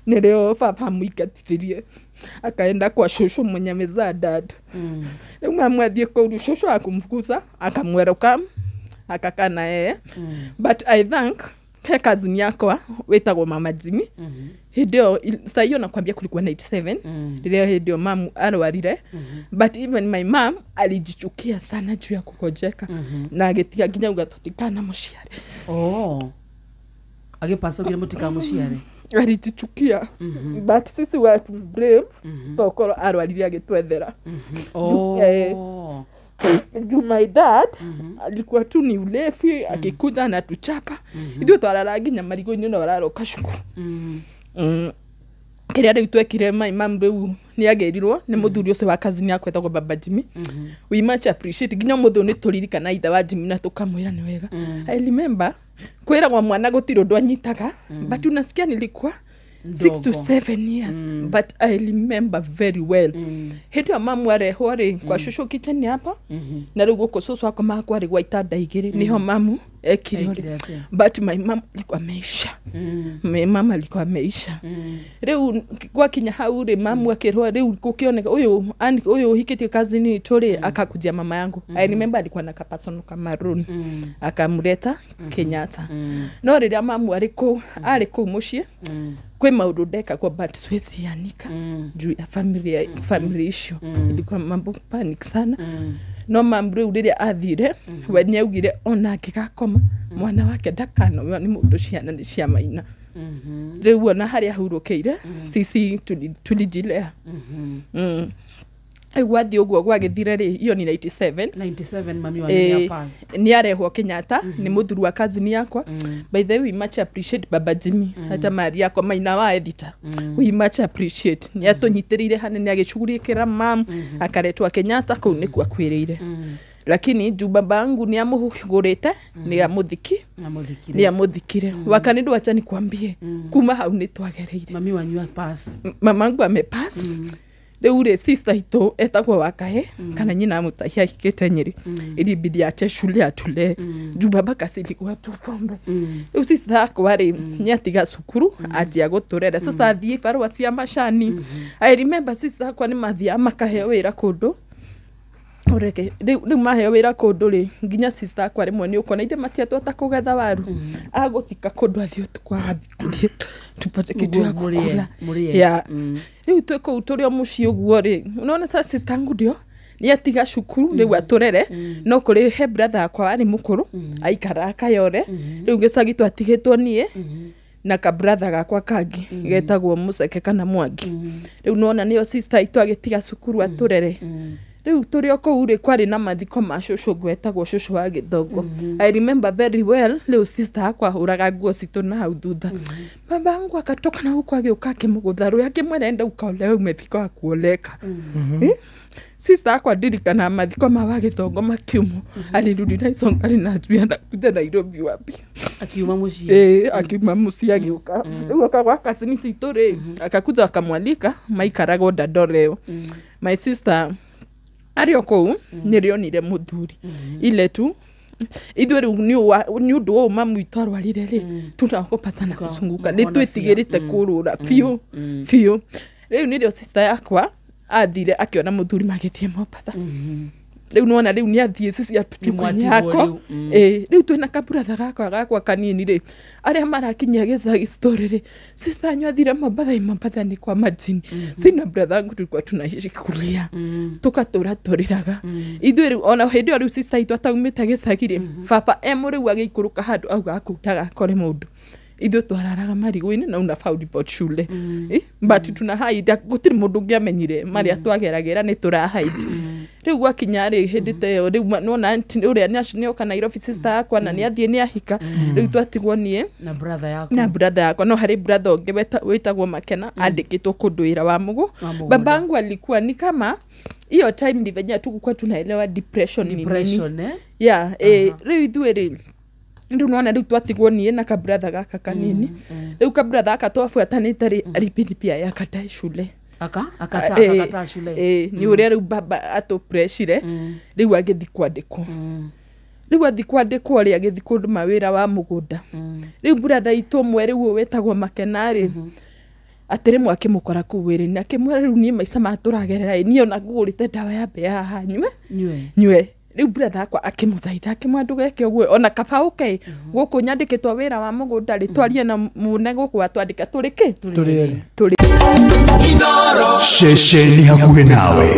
Nileo papa muikatirie akaenda kwa shosho mwenye amezaa dad. Leo mama athie kwa shosho akumfukuza akamweroka akakaa na yeye. But I think he cousin yako wetagwo mama Jimmy. Hidio saa hiyo nakwambia kulikuwa 97. Leo hidio mamu arwarire. But even my mom alijichukia sana juu ya kukojeka. Na agetiga nginya ugatotikana muciare. Oh. Agepasa kugira mutika muciare. Alijichukia. But sisi watu brave. Tokoro arwarire agitwethera. Oh. Juu my dad alikuwa tu ni ulefi akikuja na tuchapa. Ithuĩ twararaga nginya marigo-inĩ na wararoka cukuru. Kĩrĩa rĩu twekire my mom rĩu nĩagerirwo nĩ mũthuri ũcio wa cousin yakwa etagwo Baba Jimmy. We much appreciate nginya mũthũ nĩ tũririkana ithe wa Jimmy na tũkamwĩra nĩ wega. I remember kwĩragwo mwana gũtirĩ ũndũ anyitaga, but unasikia nilikuwa 6 to 7 years. But I remember very well. Hĩndĩ mamu arehwo rĩ kwa shosho kitchen hapa. Na rĩu gũkũ shosho akoma kwa rĩ gwa itanda igĩrĩ niho mamu ekire. But my mom alikuwa ameisha. My mama alikuwa ameisha. Rĩu kwa kinya hau rĩ mamu akirwa rĩu gũkioneka ũyũ hikitie cousin tũrĩ akakujia mama yangu. I remember alikuwa na kapasono kama maroon. Akamuleta Kenyatta. No rĩrĩa mamu arĩ kũu muciĩ kwe maundu ndeka kwa but swezi yanika juu ya family issue. Ilikuwa mambo panic sana. No mamu rĩu rĩrĩa athire we nĩaugire ona akigakoma mwana wake ndakano nĩ mũndũ ciana nĩ cia maina. Rĩu ona harĩa hurũkĩire sisi tulijilea. Wathi ũguo gwagĩthire rĩ iyo ni 97 mami wa nĩa pass ni arehwo Kenyatta ni mũthuri wa cousin yakwa. By the way we much appreciate Baba Jimmy hata mari yakwa maina wa editor. We much appreciate ni atũnyitĩrĩire hanene agĩcugurĩkĩra mam akaretwo Kenyatta kũu nĩ kwa kwĩrĩire. Lakini juu babangu ni amũgũrĩte ni amũthikire wakanĩndũ acha nikwambie kuma hau nĩ twagereire. Mami wanyu pass mamangu amepass. Rĩu rĩ sister hitũ etagwo Wakahe kana nyina mũtahia hikĩte Nyeri ilibidi ache shule atule juu baba kasilikuwa tu pombe. Rĩu sister akwa rĩ nĩatiga cukuru ajia gũtũrera sasa athiĩ barua cia macani. I remember sister akwa nĩ mathia makaheo wĩra kũndũ oreke rĩu maheo wĩra kũndũ rĩ nginya sister akwa rĩmwe nĩ ũkona ithe matiatwata kũgetha waru agũthika kũndũ athiĩ tũkwambikurie tupate kitu ya kukula. Rĩu twĩ kũu tũrĩ o mũciĩ ũguo rĩ unaona sasa sister yangu ndio nĩatiga cukuru rĩu atũrere no kũrĩ he brother akwa arĩ mũkũrũ aikara akayore rĩu gĩcagi twatigĩtwo niĩ na ka brother gakwa kangi getagwo Mũceke kana Mwangi. Rĩu nona nĩo sister itũ agĩtiga cukuru atũrere. Rĩu tũrĩ o kũu rĩ kwarĩ na mathiko ma shosho gwetagwo shosho wa Gĩthongo. I remember very well rĩu sister akwa hũraga nguo citũ na hau thutha. Baba yangu akatoka na huko agĩũka akĩmũgũtha rũĩ akĩmwĩra enda ukaolewe umefika wa kuoleka. Sister akwa ndirikana mathiko ma wa Gĩthongo makiumo alirudi na Isongari na athiĩ na kuja Nairobi wapi akiuma muciĩ akiuma muciĩ agĩũka rĩu akagwa cousin citũ rĩ akakuja akamwalika maikaraga Dandoreo. My sister ario kũu nĩrĩonire mũthuri ile tu ithuĩ rĩu nĩ ũndũ wa mamu itũ arwarire rĩ tunakopatana kuzunguka nĩ twĩtigĩrĩte kũrũra biũ. Rĩu nĩrĩo sister yakwa athire akiona mũthuri magĩthiĩ Mombasa. Rĩu nona rĩu nĩ athiĩ sisi atutukani yako rĩu twĩna kaburatha gakwa kanini rĩ arĩa marakinyia gĩcagi story rĩ sister anyu athire Mombasa nĩ kwa Majini. Sina brother wangu tulikuwa tunaishi kulia tukatũra tũrĩraga ithuĩ rĩu ona hĩndĩ ĩyo rĩu sister itũ ataumĩte gĩcagi rĩ baba rĩu agĩikũrũka handũ auga akutaga akore mũndũ ithuĩ twararaga marigo-inĩ na una found pot shule. But tuna hide gũtirĩ mũndũ ũngĩamenyire marĩa twageragĩra nĩ tũra hide. Rĩu gwakinya rĩ hĩndĩ ta ĩyo rĩu nona ũrĩa nĩoka Nairobi sister yakwa na nĩathiĩ nĩahika rĩu twatigwo niĩ na brother yakwa no harĩ brother ũngĩ wĩtagwo Makena andĩkĩtwo kũndũ wĩra wa mũgũ. Baba yangu alikuwa ni kama hiyo time ni venye tukukua tunaelewa depression ni nini. Rĩu ithuĩ rĩ ndio naona rĩu twatigwo niĩ na ka brother gaka kanini. Rĩu ka brother aka twabuatanĩte rĩ alipindi pia yakatae shule akata shule ni ũrĩa rĩu baba atũ pressure rĩu agĩthi kwandĩkwo. riu athi kwandikwo ri agithi kunduma wira wa mugunda riu brother itu mwe riu wetagwo Makenari atiremwe akimukora ku wiri-ini akimwira riu nie maica maturagerera ni ona ngugurite dawa ya mbea haha nywe riu brother akwa akimuthaitha akimwandugeke ogwe ona kaba okay guku nyandikitwo wira wa mugunda ri twarie na mune guku atwandika turi ki turi Shesheni hakuhe nawe.